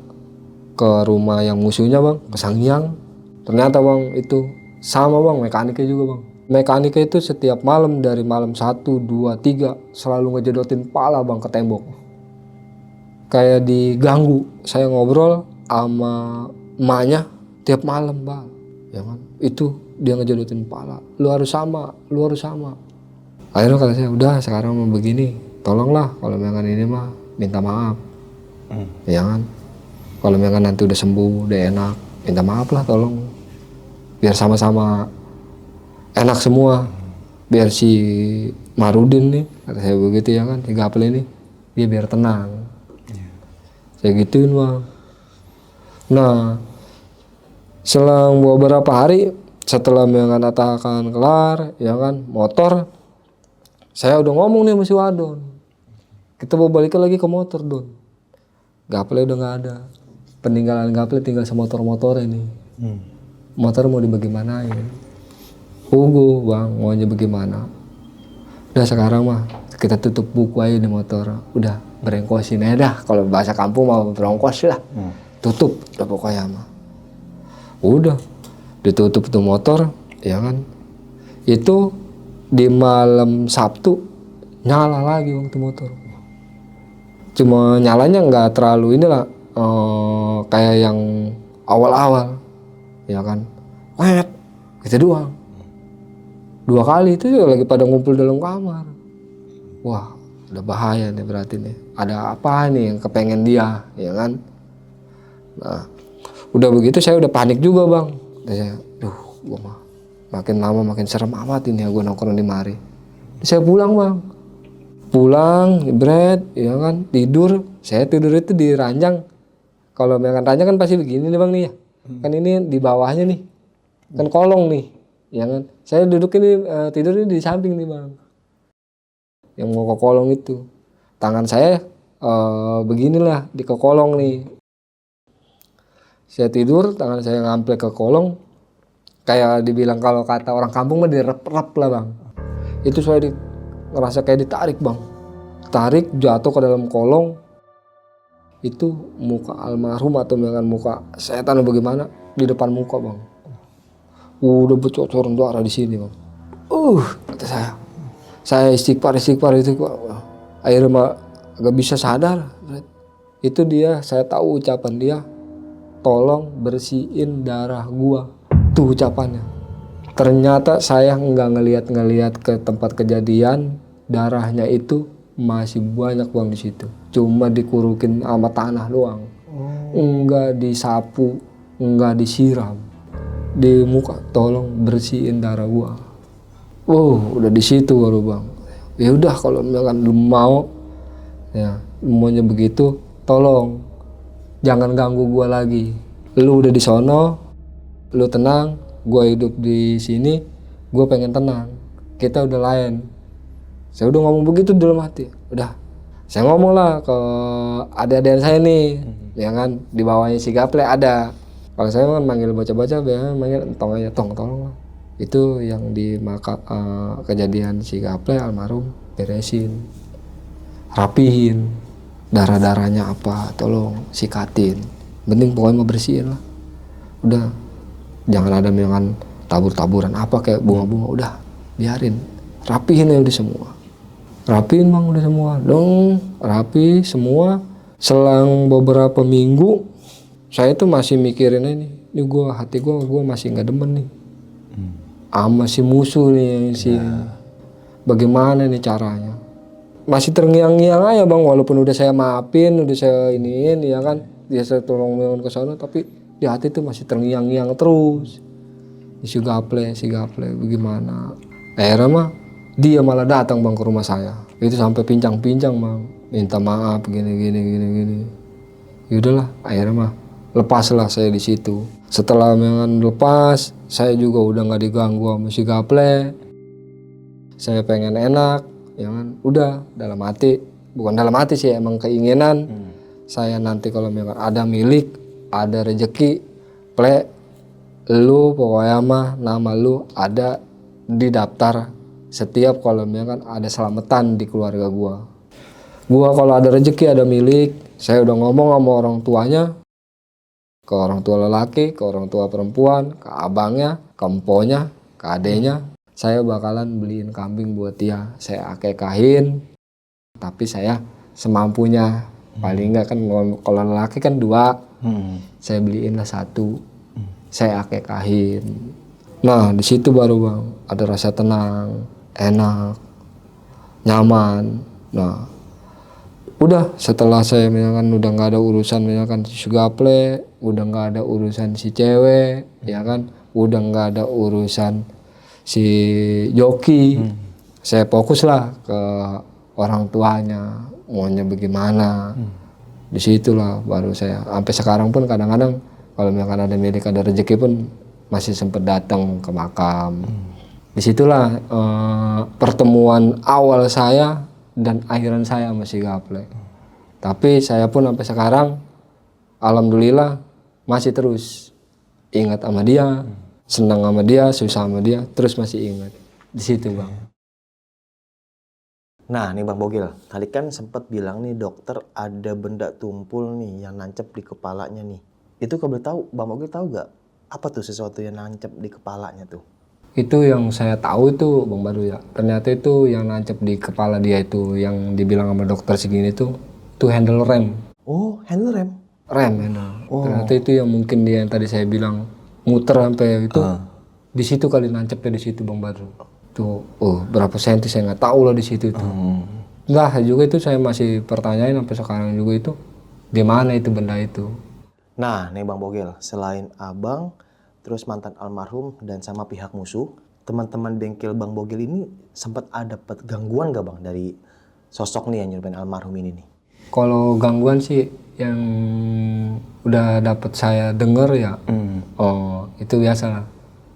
ke rumah yang musuhnya bang, ke Sangyang. Ternyata bang itu sama bang, mekaniknya juga bang. Mekaniknya itu setiap malam dari malam 1, 2, 3 selalu ngejedotin pala bang ke tembok. Kayak diganggu. Saya ngobrol sama emaknya tiap malam bang, ya kan. Itu dia ngejedotin pala. Lu harus sama. Akhirnya kata saya, udah sekarang mau begini, tolonglah kalau memang ini mah minta maaf, ya kan. Kalau memang nanti udah sembuh, udah enak, minta maaf lah tolong. Biar sama-sama enak semua. Biar si Marudin nih, kata saya begitu ya kan, si Gaple ini, dia biar tenang. Saya gituin bang. Nah, selang beberapa hari setelah mengatakan kelar, ya kan, motor, saya udah ngomong nih sama si Wadon. Kita mau balik lagi ke motor Don. Gaple udah nggak ada. Peninggalan Gaple tinggal semotor-motornya nih. Motor mau dibagaimanain? Hugo bang, maunya bagaimana? Udah sekarang mah kita tutup buku aja di motor. Udah berengkosin aja dah. Kalau bahasa kampung mau berongkos lah. Tutup udah pokoknya mah. Udah ditutup tuh motor, ya kan. Itu di malam Sabtu nyala lagi waktu motor. Cuma nyalanya nggak terlalu inilah kayak yang awal-awal, ya kan. Wet, gitu doang. 2 kali itu lagi pada ngumpul dalam kamar. Wah, udah bahaya nih berarti nih. Ada apa nih yang kepengen dia, ya kan? Nah, udah begitu saya udah panik juga bang. Saya, gua mah makin lama makin serem amat ini ya gue nongkrong di mari. Saya pulang bang. Pulang, bread, ya kan, tidur. Saya tidur itu di ranjang. Kalau makan ranjang kan pasti begini nih bang nih ya. Kan ini di bawahnya nih. Kan kolong nih. Ya kan? Saya duduk ini tidur ini di samping nih bang, yang mau ke kolong itu. Tangan saya beginilah di ke kolong nih. Saya tidur, tangan saya ngamplek ke kolong, kayak dibilang kalau kata orang kampung mah direp-rep lah bang. Itu saya ngerasa kayak ditarik bang, tarik jatuh ke dalam kolong. Itu muka almarhum atau dengan muka setan atau bagaimana di depan muka bang. Udah bercocoran darah di sini bang. Kata saya istighfar. Akhirnya mah gak bisa sadar. Itu dia, saya tahu ucapan dia, tolong bersihin darah gua. Tuh ucapannya. Ternyata saya nggak ngelihat ke tempat kejadian, darahnya itu masih banyak bang di situ. Cuma dikurukin sama tanah doang. Nggak disapu, nggak disiram. Di muka, tolong bersihin darah gua. Udah di situ baru bang. Ya udah kalau misalkan lu mau, ya lu maunya begitu, tolong jangan ganggu gua lagi. Lu udah di sono, lu tenang, gua hidup di sini, gua pengen tenang. Kita udah lain. Saya udah ngomong begitu dalam hati. Udah, saya ngomong lah ke adik-adik saya nih, ya kan di bawahnya si Gaple ada. Kalau saya kan manggil baca-baca, biasanya manggil entong aja, tolong lah. Itu yang di kejadian si Gaple almarhum beresin, rapihin, darah-darahnya apa, tolong sikatin. Penting pokoknya mau bersihin lah. Udah, jangan ada misalkan tabur-taburan apa kayak bunga-bunga, udah biarin, rapihin ya udah semua. Rapiin bang udah semua dong, rapi semua. Selang beberapa minggu saya tuh masih mikirin ini hati gue masih nggak demen nih sama si musuh nih si bagaimana nih caranya. Masih terngiang-ngiang aja bang, walaupun udah saya maafin, udah saya iniin ya kan, dia saya tolong ke sana, tapi di hati tuh masih terngiang-ngiang terus. Si Gaple bagaimana. Akhirnya mah dia malah datang bang ke rumah saya. Itu sampai pincang-pincang bang, minta maaf gini. Yaudahlah, akhirnya mah lepaslah saya di situ. Setelah lepas, saya juga udah nggak diganggu sama si Gaple. Saya pengen enak, ya kan. Udah dalam hati, bukan dalam hati sih, emang keinginan. Saya nanti kalau misalkan ada milik, ada rezeki, Ple, lu pokoknya mah nama lu ada di daftar. Setiap kalau misalkan ada selamatan di keluarga gua kalau ada rezeki, ada milik, saya udah ngomong sama orang tuanya, ke orang tua lelaki, ke orang tua perempuan, ke abangnya, ke emponya, ke adenya, saya bakalan beliin kambing buat dia. Saya akekahin, tapi saya semampunya. Paling enggak kan kalau lelaki kan 2, saya beliin lah 1, saya akekahin. Nah di situ baru bang ada rasa tenang, enak, nyaman. Nah udah setelah saya misalkan udah nggak ada urusan misalkan si Gaple, udah nggak ada urusan si cewek, ya kan, udah nggak ada urusan si Joki, saya fokus lah ke orang tuanya maunya bagaimana. Disitulah baru saya sampai sekarang pun kadang-kadang kalau misalkan ada milik, ada rezeki pun masih sempat datang ke makam. Disitulah pertemuan awal saya dan akhiran saya sama si Gaple. Tapi saya pun sampai sekarang alhamdulillah masih terus ingat sama dia, senang sama dia, susah sama dia, terus masih ingat. Di situ bang. Nah nih Bang Bogil, tadi kan sempat bilang nih dokter ada benda tumpul nih yang nancep di kepalanya nih. Itu kalau boleh tahu, Bang Bogil tahu gak apa tuh sesuatu yang nancep di kepalanya tuh? Itu yang saya tahu itu Bang Badu ya. Ternyata itu yang nancep di kepala dia itu yang dibilang sama dokter segini tuh handle rem. Oh, handle rem? Rem handle. Ternyata itu yang mungkin dia yang tadi saya bilang muter sampai itu. Di situ kali nancepnya di situ Bang Badu. Tuh, berapa senti saya nggak tahu lah di situ tuh. Nah juga itu saya masih pertanyain sampai sekarang juga itu di mana itu benda itu. Nah nih Bang Bogil, selain abang, terus mantan almarhum dan sama pihak musuh, teman-teman bengkel Bang Bogil ini sempat ada dapat gangguan gak Bang dari sosok nih yang nyerupain almarhum ini nih? Kalau gangguan sih yang udah dapat saya denger ya, itu biasa lah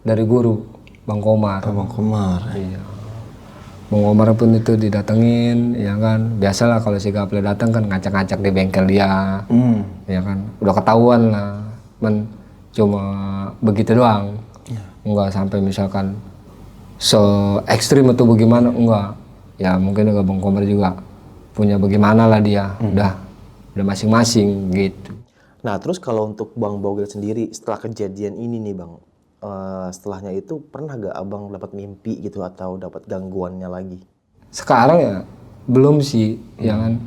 dari guru Bang Komar. Bang Komar. Iya. Bang Komar pun itu didatengin, ya kan. Biasalah kalau si Gaple datang kan ngacak-ngacak di bengkel dia, ya kan. Udah ketahuan lah, cuma begitu doang, enggak sampai misalkan se ekstrim atau bagaimana, enggak. Ya mungkin juga Bang Komar juga punya bagaimana lah dia, udah masing-masing gitu. Nah terus kalau untuk Bang Bogil sendiri setelah kejadian ini nih Bang, setelahnya itu pernah gak abang dapat mimpi gitu atau dapat gangguannya lagi? Sekarang ya belum sih, ya kan.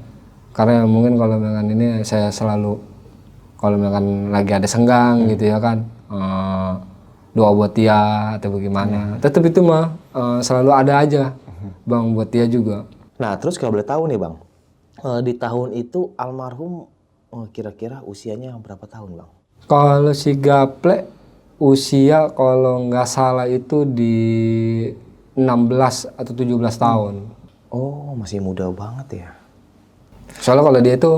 Karena mungkin kalau misalkan ini saya selalu kalau misalkan lagi ada senggang gitu ya kan, doa buat dia atau bagaimana. Tetap itu mah selalu ada aja Bang buat dia juga. Nah, terus kalau boleh tahu nih Bang, di tahun itu almarhum kira-kira usianya berapa tahun Bang? Kalau si Gaple usia kalau nggak salah itu di 16 atau 17 tahun. Oh, masih muda banget ya. Soalnya kalau dia itu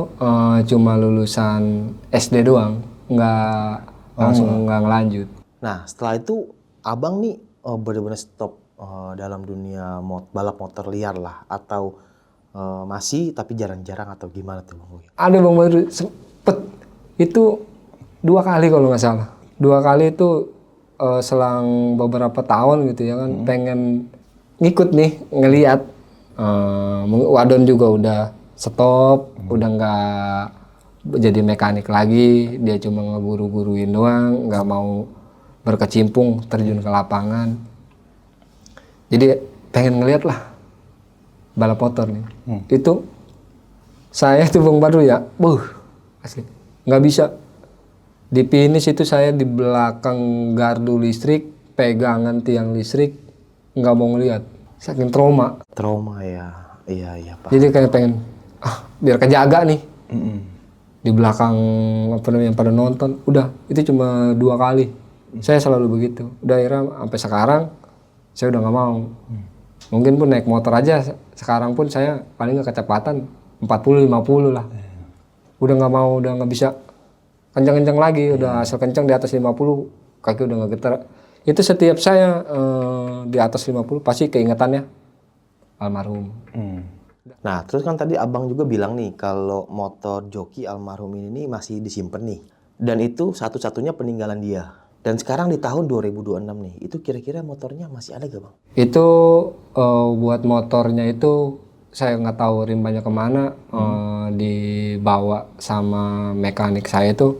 cuma lulusan SD doang, nggak langsung nggak ngelanjut. Nah, setelah itu Abang nih benar-benar stop dalam dunia balap motor liar lah, atau masih tapi jarang-jarang atau gimana tuh Bang? Ada Bang Badru sempet itu 2 kali kalau nggak salah. 2 kali itu selang beberapa tahun gitu ya kan, pengen ngikut nih ngeliat. Wadon juga udah stop, udah nggak jadi mekanik lagi, dia cuma ngeguru-guruin doang, nggak mau berkecimpung terjun ke lapangan. Jadi pengen ngeliat lah balap motor nih. Itu saya tuh Bang Badru ya, asli nggak bisa. Di finish itu saya di belakang gardu listrik, pegangan tiang listrik, nggak mau ngeliat, saking trauma. Trauma ya, iya Pak. Jadi kayak pengen, biar kejaga nih. Di belakang apa namanya pada nonton, udah itu cuma 2 kali. Saya selalu begitu. Udah akhirnya sampai sekarang saya udah nggak mau. Mungkin pun naik motor aja sekarang pun saya paling nggak kecepatan 40-50 lah. Udah nggak mau, udah nggak bisa kencang-kencang lagi, udah asal kencang di atas 50 kaki udah nggak getar. Itu setiap saya di atas 50 pasti keingetannya almarhum. Nah, terus kan tadi Abang juga bilang nih kalau motor joki almarhum ini masih disimpan nih. Dan itu satu-satunya peninggalan dia. Dan sekarang di tahun 2026 nih, itu kira-kira motornya masih ada gak Bang? Itu buat motornya itu saya nggak tahu rimbanya kemana, dibawa sama mekanik saya itu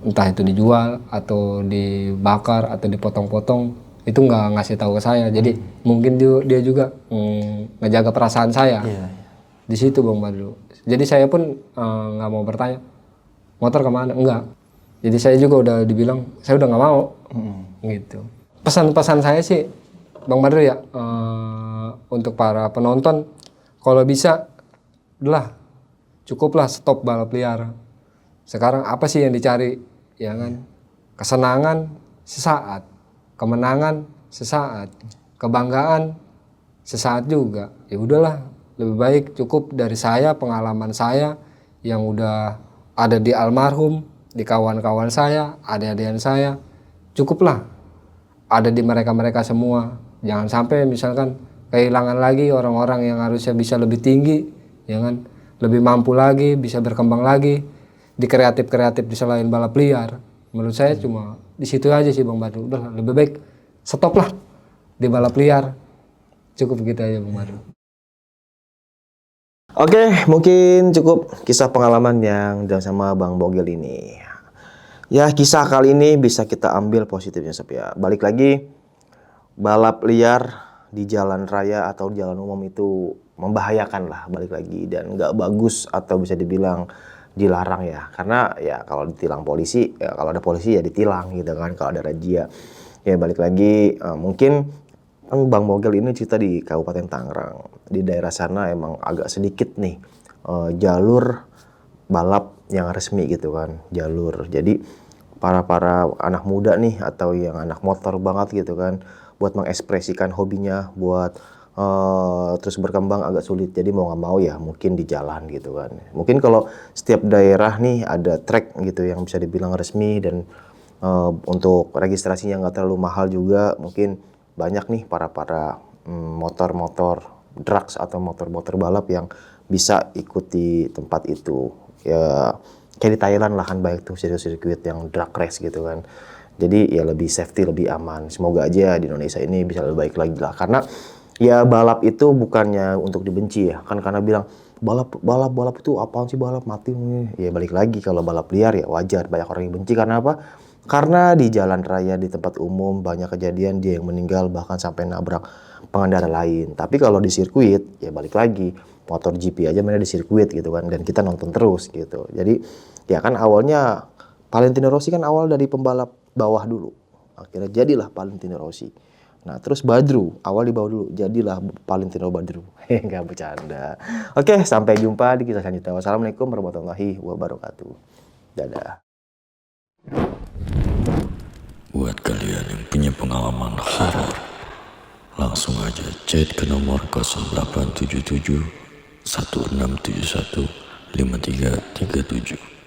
entah itu dijual atau dibakar atau dipotong-potong, itu nggak ngasih tahu ke saya. Jadi mungkin dia juga ngejaga perasaan saya. Di situ Bang Badru. Jadi saya pun nggak mau bertanya motor kemana, enggak. Jadi saya juga udah dibilang saya udah nggak mau, gitu. Pesan-pesan saya sih Bang Badru ya, untuk para penonton, kalau bisa, udahlah, cukuplah stop balap liar. Sekarang apa sih yang dicari, ya kan? Kesenangan sesaat, kemenangan sesaat, kebanggaan sesaat juga. Ya udahlah, lebih baik cukup dari saya, pengalaman saya yang udah ada di almarhum, di kawan-kawan saya, adik-adikan saya, cukuplah ada di mereka-mereka semua. Jangan sampai misalkan kehilangan lagi orang-orang yang harusnya bisa lebih tinggi, ya kan? Lebih mampu lagi, bisa berkembang lagi di kreatif-kreatif di selain balap liar. Menurut saya cuma di situ aja sih Bang Badru. Udah lebih baik stop lah di balap liar. Cukup begitu aja Bang Badru. Oke, mungkin cukup kisah pengalaman yang dialami sama Bang Bogel ini. Ya, kisah kali ini bisa kita ambil positifnya Sob ya. Balik lagi, balap liar di jalan raya atau jalan umum itu membahayakan lah, balik lagi, dan nggak bagus atau bisa dibilang dilarang ya. Karena ya kalau ditilang polisi, ya kalau ada polisi ya ditilang gitu kan, kalau ada razia. Ya balik lagi, mungkin kan Bang Bogel ini cerita di Kabupaten Tangerang. Di daerah sana emang agak sedikit nih jalur balap yang resmi gitu kan, jalur. Jadi para anak muda nih atau yang anak motor banget gitu kan, buat mengekspresikan hobinya, buat terus berkembang agak sulit. Jadi mau nggak mau ya mungkin di jalan gitu kan. Mungkin kalau setiap daerah nih ada track gitu yang bisa dibilang resmi dan untuk registrasinya nggak terlalu mahal juga, mungkin banyak nih para motor-motor drugs atau motor-motor balap yang bisa ikuti tempat itu. Ya kayak di Thailand lah kan, baik tuh sirkuit yang drag race gitu kan. Jadi ya lebih safety, lebih aman. Semoga aja di Indonesia ini bisa lebih baik lagi lah. Karena ya balap itu bukannya untuk dibenci ya. Kan karena bilang balap itu apaan sih, balap mati. Ya balik lagi, kalau balap liar ya wajar banyak orang yang benci. Karena apa? Karena di jalan raya, di tempat umum banyak kejadian dia yang meninggal bahkan sampai nabrak pengendara lain. Tapi kalau di sirkuit ya balik lagi, motor GP aja mainnya di sirkuit gitu kan, dan kita nonton terus gitu. Jadi ya kan awalnya Valentino Rossi kan awal dari pembalap bawah dulu, Akhirnya jadilah Valentino Rossi. Nah terus Badru, awal di bawah dulu, jadilah Valentino Badru. Nggak bercanda. Oke, sampai jumpa di kisah selanjutnya. Wassalamualaikum warahmatullahi wabarakatuh. Dadah. Buat kalian yang punya pengalaman horor, langsung aja chat ke nomor 0877 1671 5337.